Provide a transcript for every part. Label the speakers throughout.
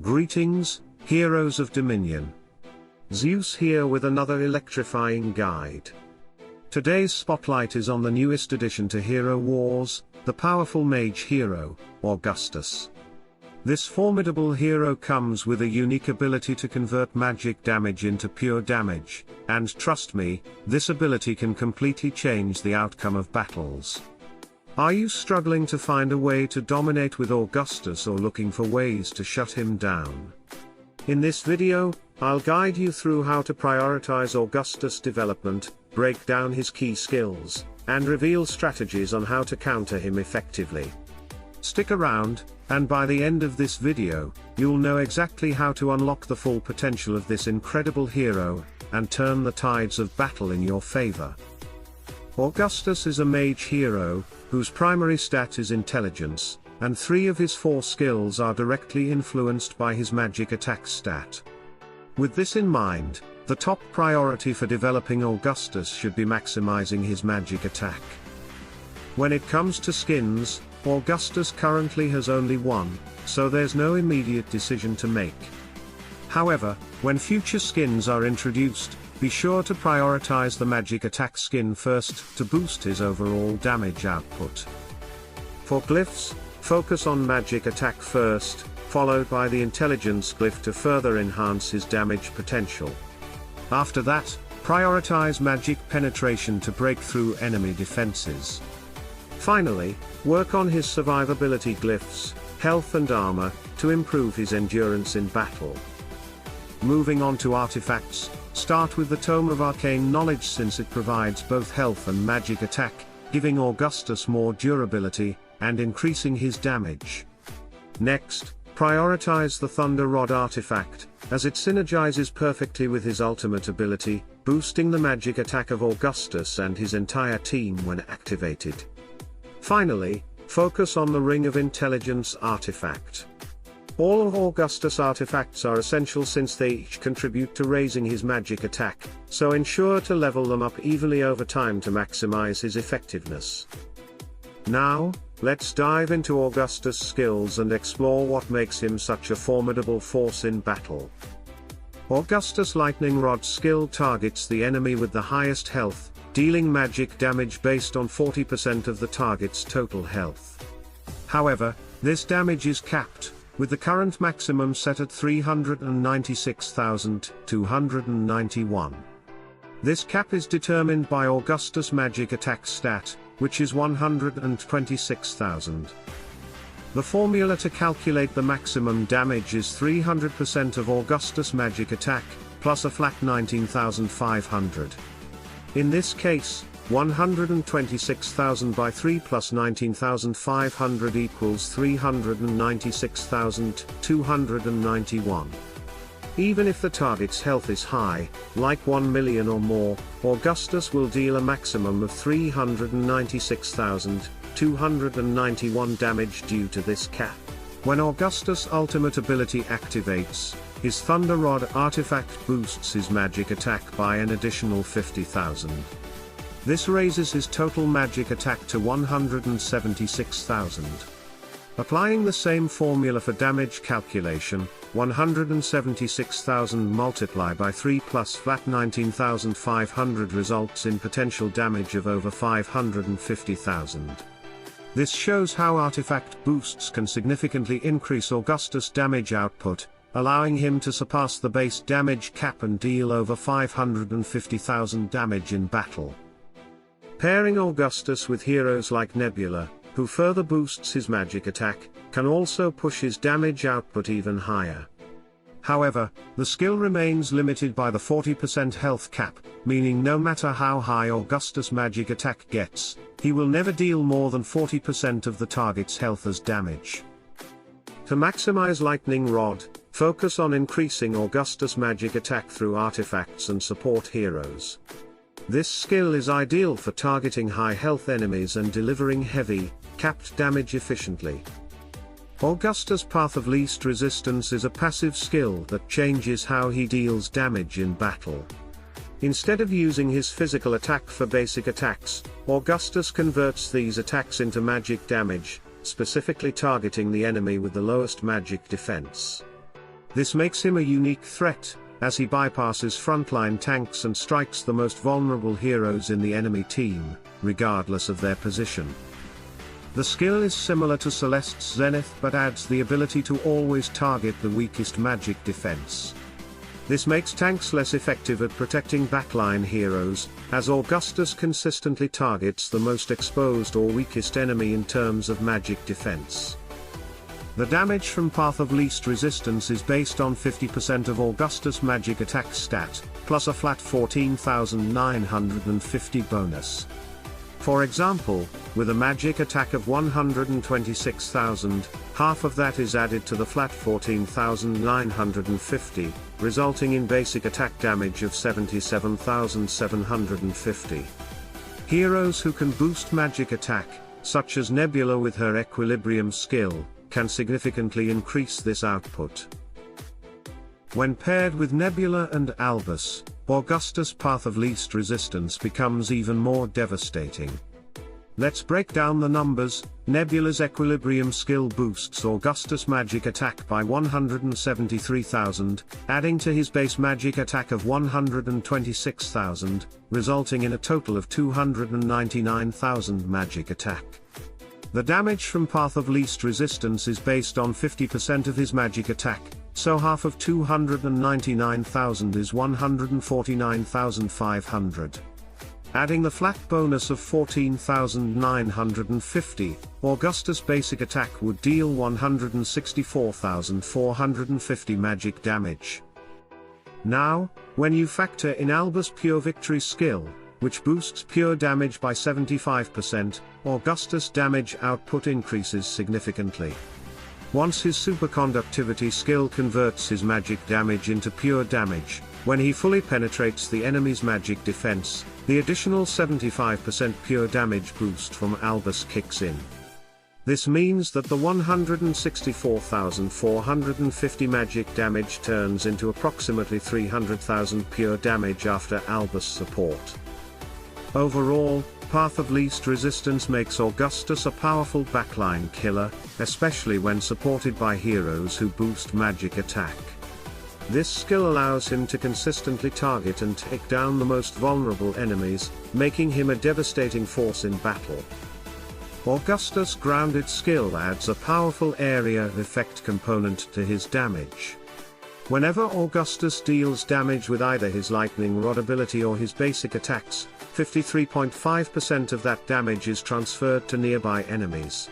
Speaker 1: Greetings, heroes of Dominion. Zeus here with another electrifying guide. Today's spotlight is on the newest addition to Hero Wars, the powerful mage hero, Augustus. This formidable hero comes with a unique ability to convert magic damage into pure damage, and trust me, this ability can completely change the outcome of battles. Are you struggling to find a way to dominate with Augustus or looking for ways to shut him down? In this video, I'll guide you through how to prioritize Augustus development, break down his key skills, and reveal strategies on how to counter him effectively. Stick around, and by the end of this video, you'll know exactly how to unlock the full potential of this incredible hero, and turn the tides of battle in your favor. Augustus is a mage hero, whose primary stat is intelligence, and 3 of his 4 skills are directly influenced by his magic attack stat. With this in mind, the top priority for developing Augustus should be maximizing his magic attack. When it comes to skins, Augustus currently has only 1, so there's no immediate decision to make. However, when future skins are introduced, be sure to prioritize the magic attack skin first to boost his overall damage output. For glyphs, focus on magic attack first, followed by the intelligence glyph to further enhance his damage potential. After that, prioritize magic penetration to break through enemy defenses. Finally, work on his survivability glyphs, health and armor, to improve his endurance in battle. Moving on to artifacts, start with the Tome of Arcane Knowledge since it provides both health and magic attack, giving Augustus more durability, and increasing his damage. Next, prioritize the Thunder Rod artifact, as it synergizes perfectly with his ultimate ability, boosting the magic attack of Augustus and his entire team when activated. Finally, focus on the Ring of Intelligence artifact. All of Augustus' artifacts are essential since they each contribute to raising his magic attack, so ensure to level them up evenly over time to maximize his effectiveness. Now, let's dive into Augustus' skills and explore what makes him such a formidable force in battle. Augustus' Lightning Rod skill targets the enemy with the highest health, dealing magic damage based on 40% of the target's total health. However, this damage is capped, with the current maximum set at 396,291. This cap is determined by Augustus' magic attack stat, which is 126,000. The formula to calculate the maximum damage is 300% of Augustus' magic attack, plus a flat 19,500. In this case, 126,000 by 3 plus 19,500 equals 396,291. Even if the target's health is high, like 1 million or more, Augustus will deal a maximum of 396,291 damage due to this cap. When Augustus' ultimate ability activates, his Thunder Rod artifact boosts his magic attack by an additional 50,000. This raises his total magic attack to 176,000. Applying the same formula for damage calculation, 176,000 multiplied by 3 plus flat 19,500 results in potential damage of over 550,000. This shows how artifact boosts can significantly increase Augustus' damage output, allowing him to surpass the base damage cap and deal over 550,000 damage in battle. Pairing Augustus with heroes like Nebula, who further boosts his magic attack, can also push his damage output even higher. However, the skill remains limited by the 40% health cap, meaning no matter how high Augustus' magic attack gets, he will never deal more than 40% of the target's health as damage. To maximize Lightning Rod, focus on increasing Augustus' magic attack through artifacts and support heroes. This skill is ideal for targeting high health enemies and delivering heavy, capped damage efficiently. Augustus' Path of Least Resistance is a passive skill that changes how he deals damage in battle. Instead of using his physical attack for basic attacks, Augustus converts these attacks into magic damage, specifically targeting the enemy with the lowest magic defense. This makes him a unique threat, as he bypasses frontline tanks and strikes the most vulnerable heroes in the enemy team, regardless of their position. The skill is similar to Celeste's Zenith but adds the ability to always target the weakest magic defense. This makes tanks less effective at protecting backline heroes, as Augustus consistently targets the most exposed or weakest enemy in terms of magic defense. The damage from Path of Least Resistance is based on 50% of Augustus Magic Attack stat, plus a flat 14,950 bonus. For example, with a magic attack of 126,000, half of that is added to the flat 14,950, resulting in basic attack damage of 77,750. Heroes who can boost magic attack, such as Nebula with her equilibrium skill, can significantly increase this output. When paired with Nebula and Albus, Augustus' Path of Least Resistance becomes even more devastating. Let's break down the numbers. Nebula's equilibrium skill boosts Augustus' magic attack by 173,000, adding to his base magic attack of 126,000, resulting in a total of 299,000 magic attack. The damage from Path of Least Resistance is based on 50% of his magic attack, so half of 299,000 is 149,500. Adding the flat bonus of 14,950, Augustus' basic attack would deal 164,450 magic damage. Now, when you factor in Albus' Pure Victory skill, which boosts pure damage by 75%, Augustus' damage output increases significantly. Once his Superconductivity skill converts his magic damage into pure damage, when he fully penetrates the enemy's magic defense, the additional 75% pure damage boost from Albus kicks in. This means that the 164,450 magic damage turns into approximately 300,000 pure damage after Albus support. Overall, Path of Least Resistance makes Augustus a powerful backline killer, especially when supported by heroes who boost magic attack. This skill allows him to consistently target and take down the most vulnerable enemies, making him a devastating force in battle. Augustus' grounded skill adds a powerful area effect component to his damage. Whenever Augustus deals damage with either his lightning rod ability or his basic attacks, 53.5% of that damage is transferred to nearby enemies.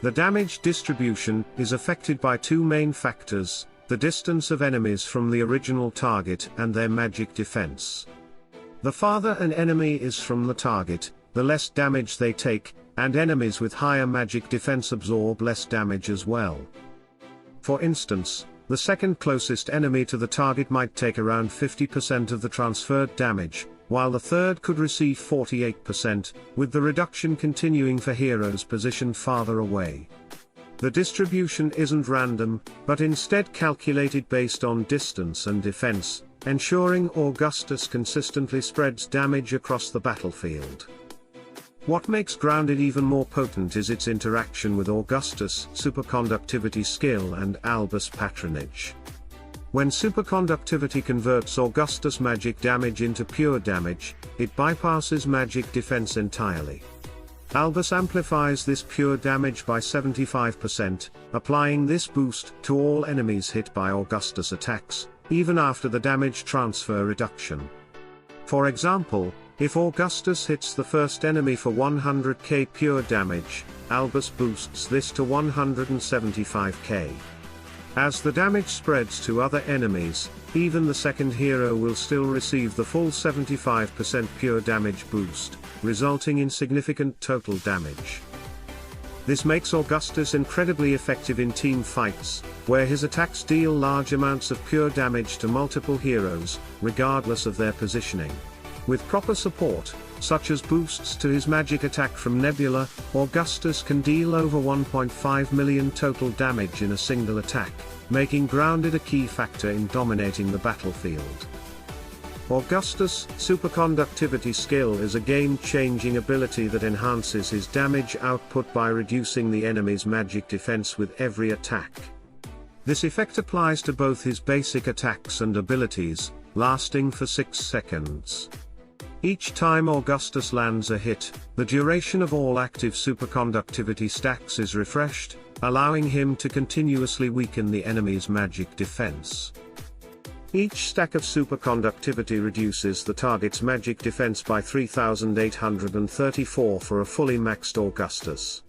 Speaker 1: The damage distribution is affected by two main factors: the distance of enemies from the original target and their magic defense. The farther an enemy is from the target, the less damage they take, and enemies with higher magic defense absorb less damage as well. For instance, the second closest enemy to the target might take around 50% of the transferred damage, while the third could receive 48%, with the reduction continuing for heroes positioned farther away. The distribution isn't random, but instead calculated based on distance and defense, ensuring Augustus consistently spreads damage across the battlefield. What makes Grounded even more potent is its interaction with Augustus' Superconductivity skill and Albus patronage. When Superconductivity converts Augustus' magic damage into pure damage, it bypasses magic defense entirely. Albus amplifies this pure damage by 75%, applying this boost to all enemies hit by Augustus attacks, even after the damage transfer reduction. For example, if Augustus hits the first enemy for 100k pure damage, Albus boosts this to 175k. As the damage spreads to other enemies, even the second hero will still receive the full 75% pure damage boost, resulting in significant total damage. This makes Augustus incredibly effective in team fights, where his attacks deal large amounts of pure damage to multiple heroes, regardless of their positioning. With proper support, such as boosts to his magic attack from Nebula, Augustus can deal over 1.5 million total damage in a single attack, making Grounded a key factor in dominating the battlefield. Augustus' Superconductivity skill is a game-changing ability that enhances his damage output by reducing the enemy's magic defense with every attack. This effect applies to both his basic attacks and abilities, lasting for 6 seconds. Each time Augustus lands a hit, the duration of all active superconductivity stacks is refreshed, allowing him to continuously weaken the enemy's magic defense. Each stack of superconductivity reduces the target's magic defense by 3,834 for a fully maxed Augustus.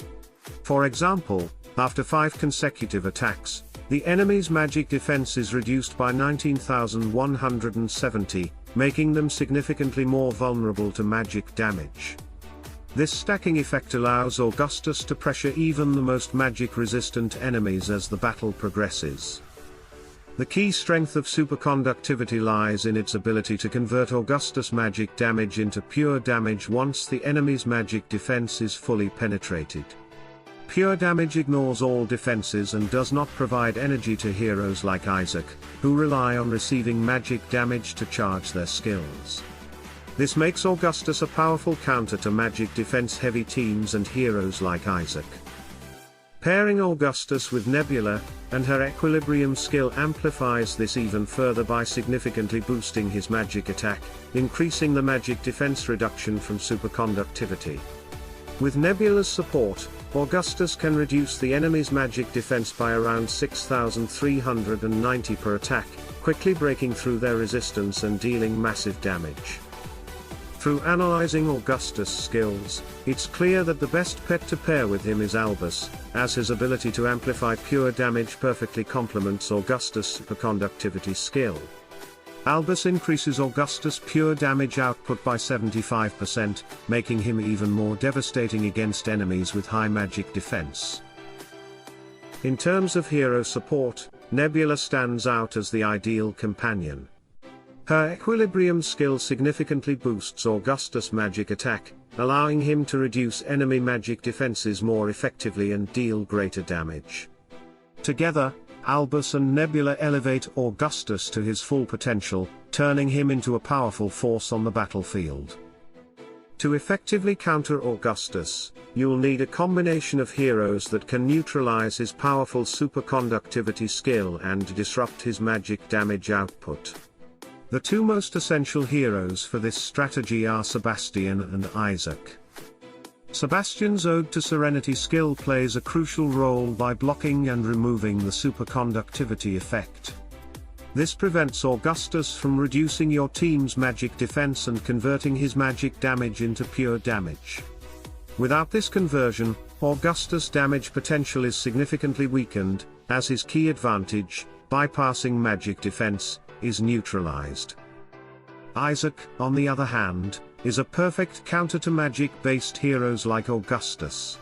Speaker 1: For example, after 5 consecutive attacks, the enemy's magic defense is reduced by 19,170, making them significantly more vulnerable to magic damage. This stacking effect allows Augustus to pressure even the most magic-resistant enemies as the battle progresses. The key strength of superconductivity lies in its ability to convert Augustus magic damage into pure damage once the enemy's magic defense is fully penetrated. Pure damage ignores all defenses and does not provide energy to heroes like Isaac, who rely on receiving magic damage to charge their skills. This makes Augustus a powerful counter to magic defense-heavy teams and heroes like Isaac. Pairing Augustus with Nebula, and her equilibrium skill amplifies this even further by significantly boosting his magic attack, increasing the magic defense reduction from superconductivity. With Nebula's support, Augustus can reduce the enemy's magic defense by around 6,390 per attack, quickly breaking through their resistance and dealing massive damage. Through analyzing Augustus' skills, it's clear that the best pet to pair with him is Albus, as his ability to amplify pure damage perfectly complements Augustus' superconductivity skill. Albus increases Augustus' pure damage output by 75%, making him even more devastating against enemies with high magic defense. In terms of hero support, Nebula stands out as the ideal companion. Her equilibrium skill significantly boosts Augustus' magic attack, allowing him to reduce enemy magic defenses more effectively and deal greater damage. Together, Albus and Nebula elevate Augustus to his full potential, turning him into a powerful force on the battlefield. To effectively counter Augustus, you'll need a combination of heroes that can neutralize his powerful superconductivity skill and disrupt his magic damage output. The two most essential heroes for this strategy are Sebastian and Isaac. Sebastian's Ode to Serenity skill plays a crucial role by blocking and removing the superconductivity effect. This prevents Augustus from reducing your team's magic defense and converting his magic damage into pure damage. Without this conversion, Augustus' damage potential is significantly weakened, as his key advantage, bypassing magic defense, is neutralized. Isaac, on the other hand, is a perfect counter to magic-based heroes like Augustus.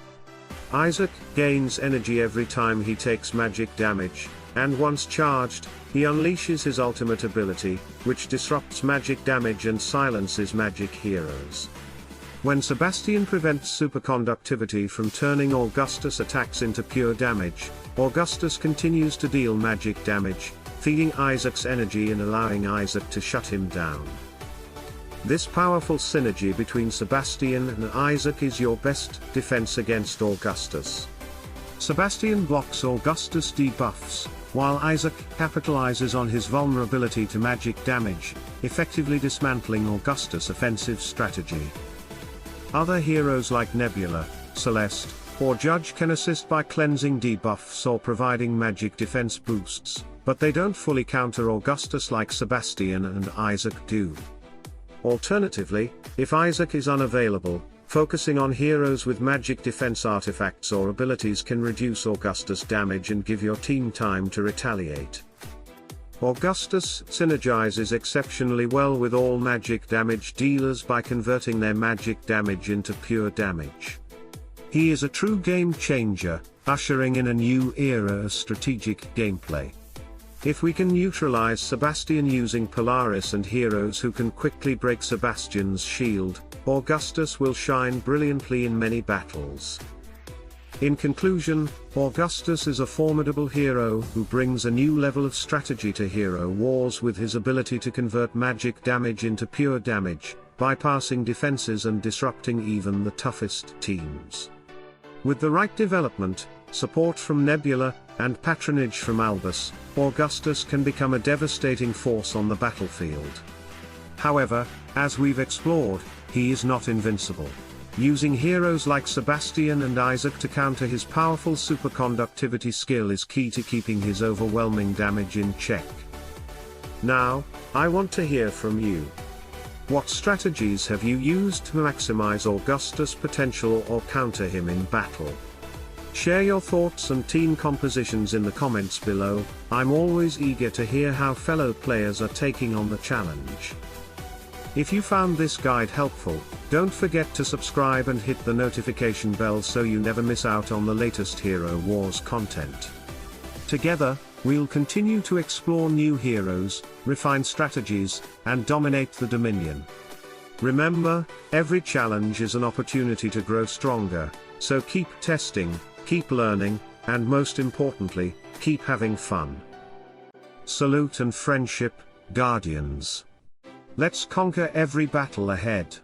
Speaker 1: Isaac gains energy every time he takes magic damage, and once charged, he unleashes his ultimate ability, which disrupts magic damage and silences magic heroes. When Sebastian prevents superconductivity from turning Augustus' attacks into pure damage, Augustus continues to deal magic damage, feeding Isaac's energy and allowing Isaac to shut him down. This powerful synergy between Sebastian and Isaac is your best defense against Augustus. Sebastian blocks Augustus' debuffs, while Isaac capitalizes on his vulnerability to magic damage, effectively dismantling Augustus' offensive strategy. Other heroes like Nebula, Celeste, or Judge can assist by cleansing debuffs or providing magic defense boosts, but they don't fully counter Augustus like Sebastian and Isaac do. Alternatively, if Isaac is unavailable, focusing on heroes with magic defense artifacts or abilities can reduce Augustus' damage and give your team time to retaliate. Augustus synergizes exceptionally well with all magic damage dealers by converting their magic damage into pure damage. He is a true game changer, ushering in a new era of strategic gameplay. If we can neutralize Sebastian using Polaris and heroes who can quickly break Sebastian's shield, Augustus will shine brilliantly in many battles. In conclusion, Augustus is a formidable hero who brings a new level of strategy to hero wars with his ability to convert magic damage into pure damage, bypassing defenses and disrupting even the toughest teams. With the right development, support from Nebula, and patronage from Albus, Augustus can become a devastating force on the battlefield. However, as we've explored, he is not invincible. Using heroes like Sebastian and Isaac to counter his powerful superconductivity skill is key to keeping his overwhelming damage in check. Now, I want to hear from you. What strategies have you used to maximize Augustus' potential or counter him in battle? Share your thoughts and team compositions in the comments below. I'm always eager to hear how fellow players are taking on the challenge. If you found this guide helpful, don't forget to subscribe and hit the notification bell so you never miss out on the latest Hero Wars content. Together, we'll continue to explore new heroes, refine strategies, and dominate the Dominion. Remember, every challenge is an opportunity to grow stronger, so keep testing, keep learning, and most importantly, keep having fun. Salute and friendship, Guardians. Let's conquer every battle ahead.